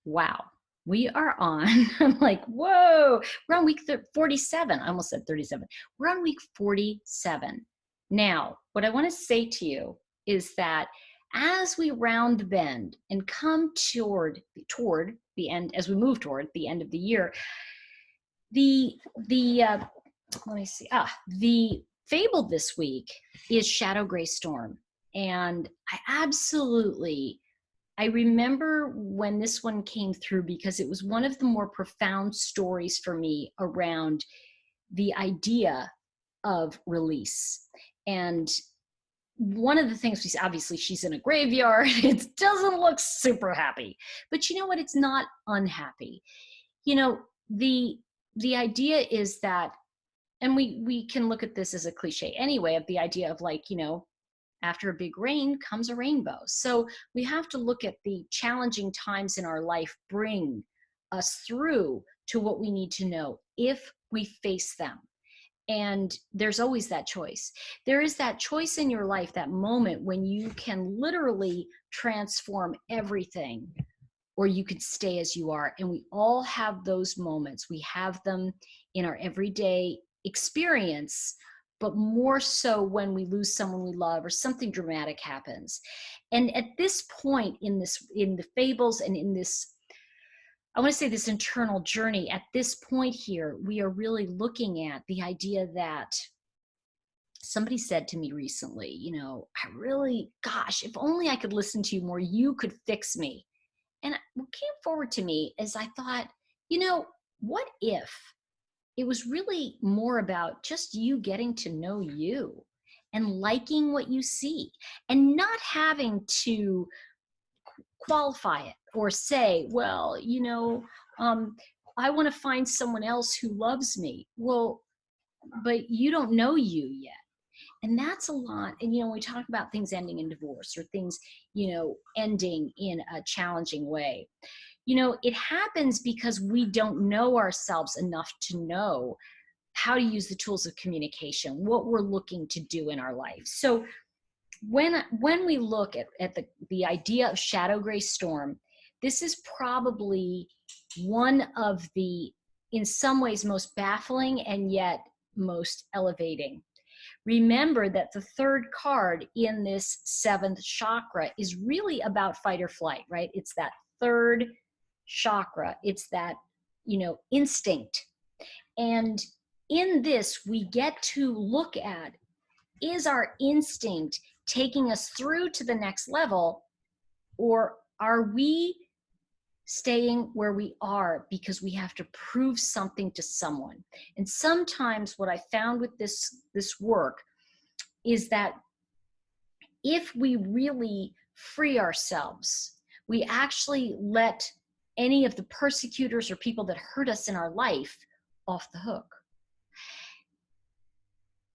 Wow, we are on, I'm like, whoa, we're on week 47. I almost said 37. We're on week 47. Now, what I want to say to you is that as we round the bend and come toward the end, as we move toward the end of the year, the let me see, the fable this week is Shadow Gray Storm. And I remember when this one came through because it was one of the more profound stories for me around the idea of release. And one of the things we see, obviously she's in a graveyard. It doesn't look super happy, but you know what? It's not unhappy. You know, the idea is that, and we can look at this as a cliche anyway, of the idea of like, you know, after a big rain comes a rainbow. So we have to look at the challenging times in our life bring us through to what we need to know if we face them. And there's always that choice. There is that choice in your life, that moment when you can literally transform everything, or you could stay as you are. And we all have those moments. We have them in our everyday experience, but more so when we lose someone we love or something dramatic happens. And at this point in the fables and in this, I want to say this internal journey, at this point here, we are really looking at the idea that somebody said to me recently, you know, gosh, if only I could listen to you more, you could fix me. And what came forward to me is I thought, you know, what if it was really more about just you getting to know you and liking what you see and not having to qualify it or say, well, you know, I want to find someone else who loves me. Well, but you don't know you yet. And that's a lot. And, you know, when we talk about things ending in divorce or things, you know, ending in a challenging way, you know, it happens because we don't know ourselves enough to know how to use the tools of communication, what we're looking to do in our life. So when we look at the idea of Shadow Gray Storm, this is probably one of the, in some ways, most baffling and yet most elevating. Remember that the third card in this seventh chakra is really about fight or flight, right? It's that third chakra. It's that, you know, instinct. And in this, we get to look at, is our instinct taking us through to the next level, or are we staying where we are because we have to prove something to someone? And sometimes what I found with this work is that if we really free ourselves, we actually let any of the persecutors or people that hurt us in our life off the hook.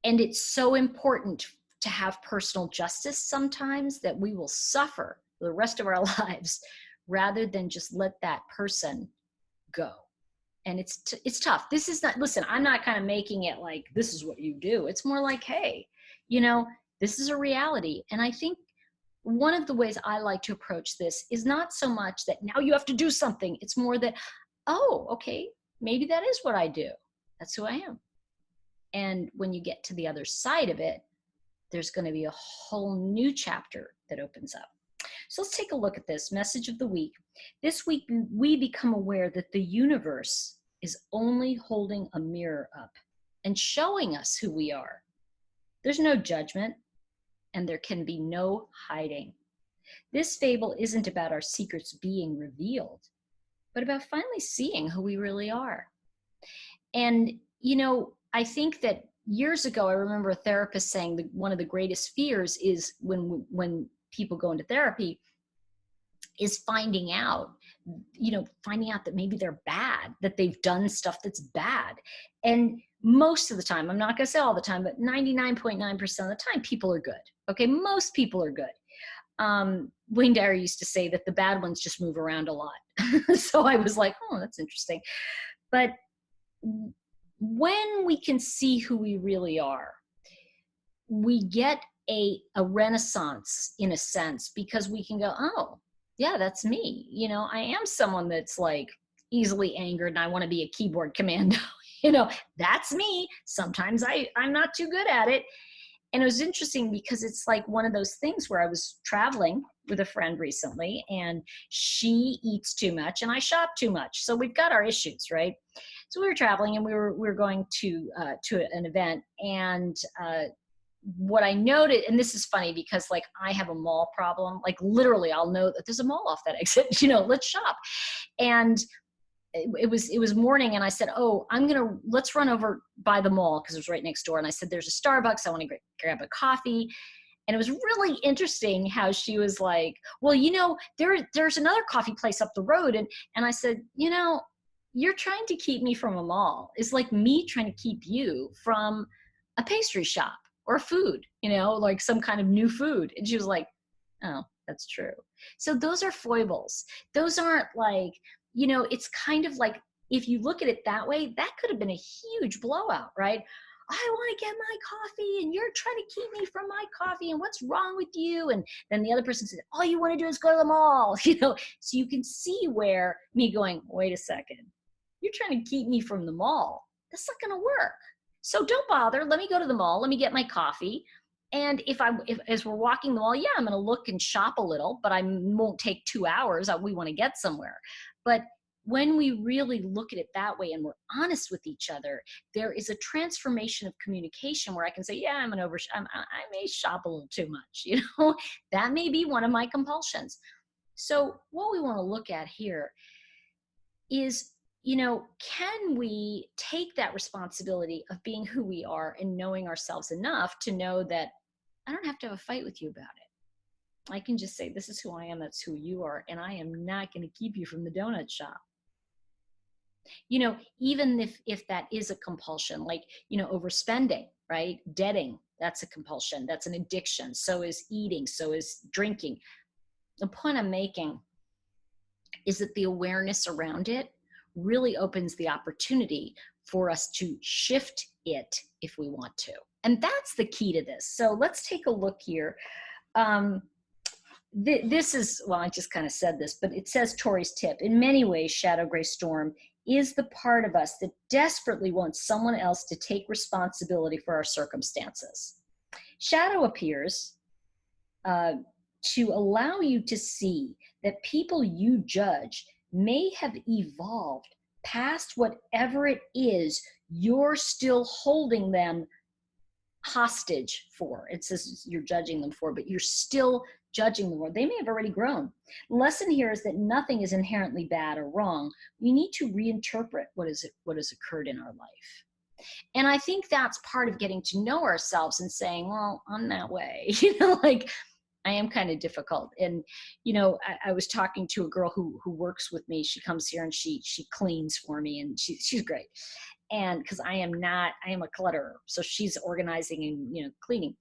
And it's so important to have personal justice sometimes that we will suffer the rest of our lives rather than just let that person go. And it's tough. This is not, listen, I'm not kind of making it like, this is what you do. It's more like, hey, you know, this is a reality. And I think one of the ways I like to approach this is not so much that now you have to do something. It's more that, oh, okay, maybe that is what I do. That's who I am. And when you get to the other side of it, there's going to be a whole new chapter that opens up. So let's take a look at this message of the week. This week, we become aware that the universe is only holding a mirror up and showing us who we are. There's no judgment, and there can be no hiding. This fable isn't about our secrets being revealed, but about finally seeing who we really are. And, you know, I think that years ago, I remember a therapist saying that one of the greatest fears is when people go into therapy is finding out that maybe they're bad, that they've done stuff that's bad. And most of the time, I'm not going to say all the time, but 99.9% of the time, people are good. Okay, most people are good. Wayne Dyer used to say that the bad ones just move around a lot. So I was like, oh, that's interesting. But when we can see who we really are, we get a renaissance in a sense, because we can go, oh, Yeah, that's me. You know, I am someone that's like easily angered and I want to be a keyboard commando. You know, that's me. Sometimes I'm not too good at it. And it was interesting because it's like one of those things where I was traveling with a friend recently and she eats too much and I shop too much. So we've got our issues, right? So we were traveling and we were going to an event, and what I noted, and this is funny because like I have a mall problem, like literally I'll know that there's a mall off that exit, you know, let's shop. And it was morning and I said, oh, let's run over by the mall because it was right next door. And I said, there's a Starbucks. I want to grab a coffee. And it was really interesting how she was like, well, you know, there's another coffee place up the road. And I said, you know, you're trying to keep me from a mall. It's like me trying to keep you from a pastry shop or food, you know, like some kind of new food. And she was like, oh, that's true. So those are foibles. Those aren't like, you know, it's kind of like, if you look at it that way, that could have been a huge blowout, right? I want to get my coffee and you're trying to keep me from my coffee and what's wrong with you? And then the other person said, all you want to do is go to the mall, you know? So you can see where me going, wait a second, you're trying to keep me from the mall. That's not going to work. So don't bother. Let me go to the mall. Let me get my coffee. And if as we're walking the mall, yeah, I'm going to look and shop a little, but I won't take 2 hours. We want to get somewhere. But when we really look at it that way and we're honest with each other, there is a transformation of communication where I can say, yeah, I may shop a little too much. You know, that may be one of my compulsions. So what we want to look at here is, you know, can we take that responsibility of being who we are and knowing ourselves enough to know that I don't have to have a fight with you about it. I can just say, this is who I am, that's who you are, and I am not going to keep you from the donut shop. You know, even if that is a compulsion, like, you know, overspending, right? Debting, that's a compulsion, that's an addiction. So is eating, so is drinking. The point I'm making is that the awareness around it really opens the opportunity for us to shift it if we want to. And that's the key to this. So let's take a look here. This is, well, I just kind of said this, but it says Tori's tip. In many ways, Shadow Gray Storm is the part of us that desperately wants someone else to take responsibility for our circumstances. Shadow appears to allow you to see that people you judge may have evolved past whatever it is you're still holding them hostage for. It says you're judging them for, but you're still judging them, or they may have already grown. The lesson here is that nothing is inherently bad or wrong. We need to reinterpret what has occurred in our life. And I think that's part of getting to know ourselves and saying, well, I'm that way. You know, like I am kind of difficult. And, you know, I was talking to a girl who works with me. She comes here and she cleans for me, and she's great. And because I am a clutterer. So she's organizing and, you know, cleaning.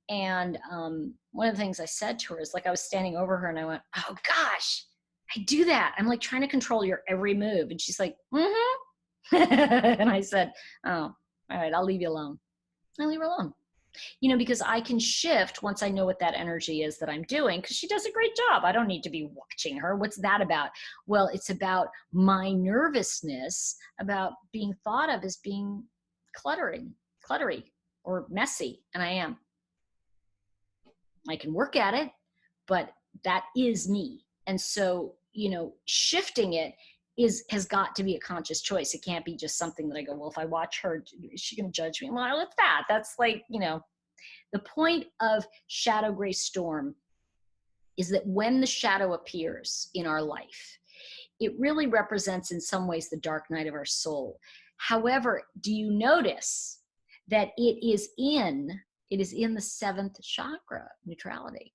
And one of the things I said to her is, like, I was standing over her and I went, oh gosh, I do that. I'm like trying to control your every move. And she's like, mm-hmm. And I said, oh, all right, I'll leave you alone. I'll leave her alone. You know, because I can shift once I know what that energy is that I'm doing, because she does a great job. I don't need to be watching her. What's that about? Well, it's about my nervousness about being thought of as being cluttery or messy. And I am. I can work at it, but that is me. And so, you know, shifting it has got to be a conscious choice. It can't be just something that I go, well, if I watch her, is she going to judge me? Well, what's that? That's like, you know, the point of Shadow Gray Storm is that when the shadow appears in our life, it really represents in some ways the dark night of our soul. However, do you notice that it is in the seventh chakra, neutrality?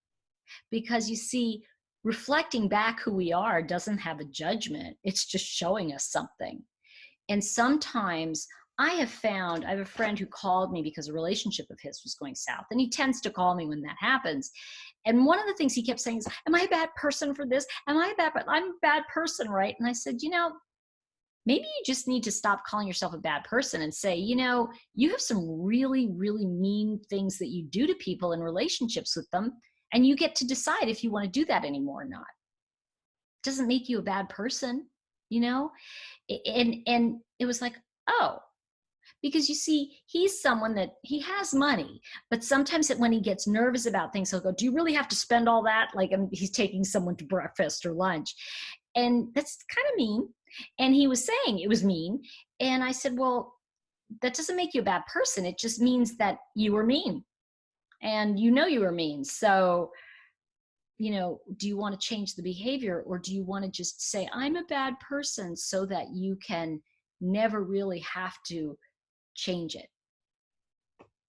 Because you see, reflecting back who we are doesn't have a judgment. It's just showing us something. And sometimes I have a friend who called me because a relationship of his was going south. And he tends to call me when that happens. And one of the things he kept saying is, am I a bad person for this? I'm a bad person, right? And I said, you know, maybe you just need to stop calling yourself a bad person and say, you know, you have some really, really mean things that you do to people in relationships with them. And you get to decide if you want to do that anymore or not. doesn't make you a bad person, you know? And it was like, oh, because you see, he's someone that he has money, but sometimes when he gets nervous about things, he'll go, do you really have to spend all that? Like he's taking someone to breakfast or lunch. And that's kind of mean. And he was saying it was mean. And I said, well, that doesn't make you a bad person. It just means that you were mean, and you were mean. So, do you want to change the behavior, or do you want to just say, I'm a bad person, so that you can never really have to change it?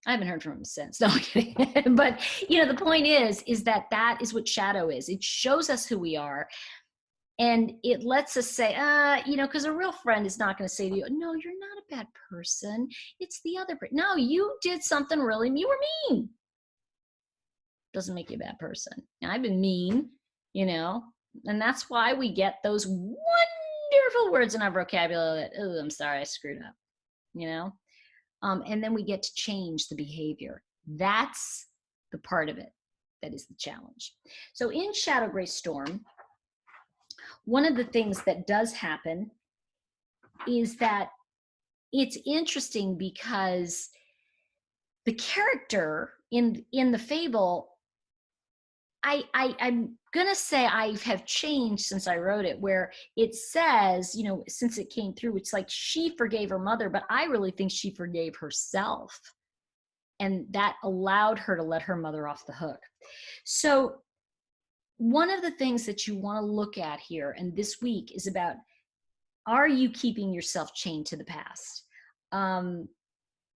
I haven't heard from him since. No, I'm kidding. But the point is that is what shadow is. It shows us who we are, and it lets us say, because a real friend is not going to say to you, no, you're not a bad person. It's the other person. No, you did something really, you were mean. Doesn't make you a bad person. Now, I've been mean, and that's why we get those wonderful words in our vocabulary that, oh, I'm sorry, I screwed up, and then we get to change the behavior. That's the part of it that is the challenge. So in Shadow Gray Storm, one of the things that does happen is that it's interesting because the character in the fable, I'm gonna say I have changed since I wrote it, where it says, since it came through, it's like she forgave her mother, but I really think she forgave herself. And that allowed her to let her mother off the hook. So one of the things that you want to look at here, and this week, is about, are you keeping yourself chained to the past?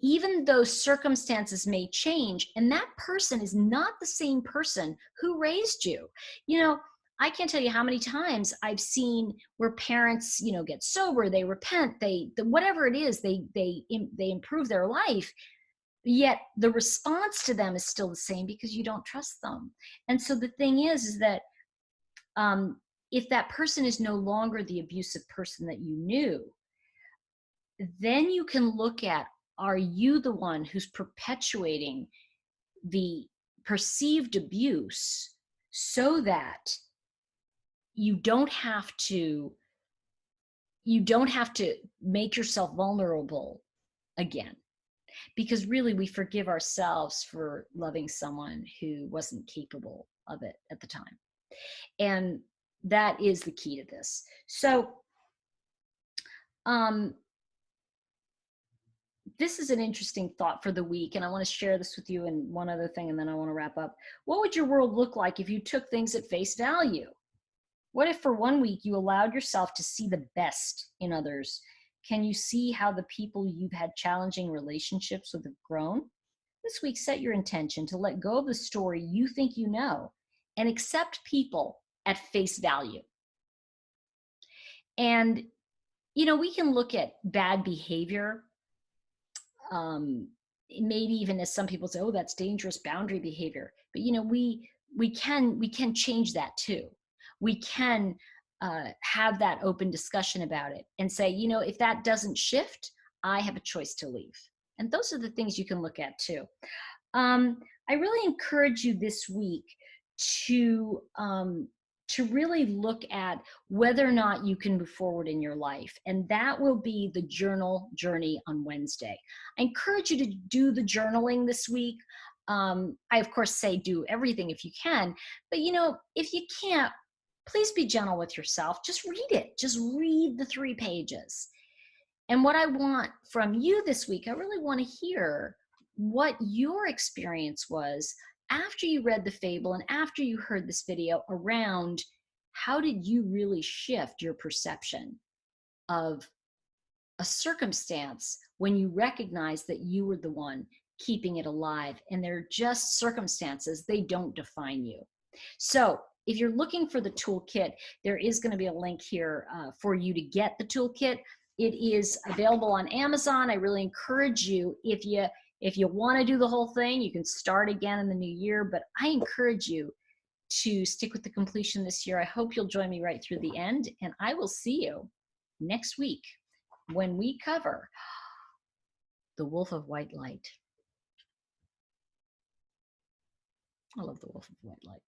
Even though circumstances may change, and that person is not the same person who raised you. I can't tell you how many times I've seen where parents, get sober, they repent, whatever it is, they improve their life, yet the response to them is still the same because you don't trust them. And so the thing is that if that person is no longer the abusive person that you knew, then you can look at, are you the one who's perpetuating the perceived abuse so that you don't have to make yourself vulnerable again? Because really, we forgive ourselves for loving someone who wasn't capable of it at the time. And that is the key to this. So this is an interesting thought for the week, and I want to share this with you, and one other thing, and then I want to wrap up. What would your world look like if you took things at face value? What if for 1 week you allowed yourself to see the best in others? Can you see how the people you've had challenging relationships with have grown? This week, set your intention to let go of the story you think you know and accept people at face value. And, we can look at bad behavior, maybe even as some people say, oh, that's dangerous boundary behavior. But, we can change that too. We can have that open discussion about it and say, if that doesn't shift, I have a choice to leave. And those are the things you can look at too. I really encourage you this week to really look at whether or not you can move forward in your life. And that will be the journal journey on Wednesday. I encourage you to do the journaling this week. I, of course, say do everything if you can. But, if you can't, please be gentle with yourself. Just read it. Just read the 3 pages. And what I want from you this week, I really want to hear what your experience was after you read the fable and after you heard this video around how did you really shift your perception of a circumstance when you recognize that you were the one keeping it alive, and they're just circumstances, they don't define you. So if you're looking for the toolkit, there is going to be a link here for you to get the toolkit. It is available on Amazon. I really encourage you, if you want to do the whole thing, you can start again in the new year, but I encourage you to stick with the completion this year. I hope you'll join me right through the end, and I will see you next week when we cover The Wolf of White Light. I love The Wolf of White Light.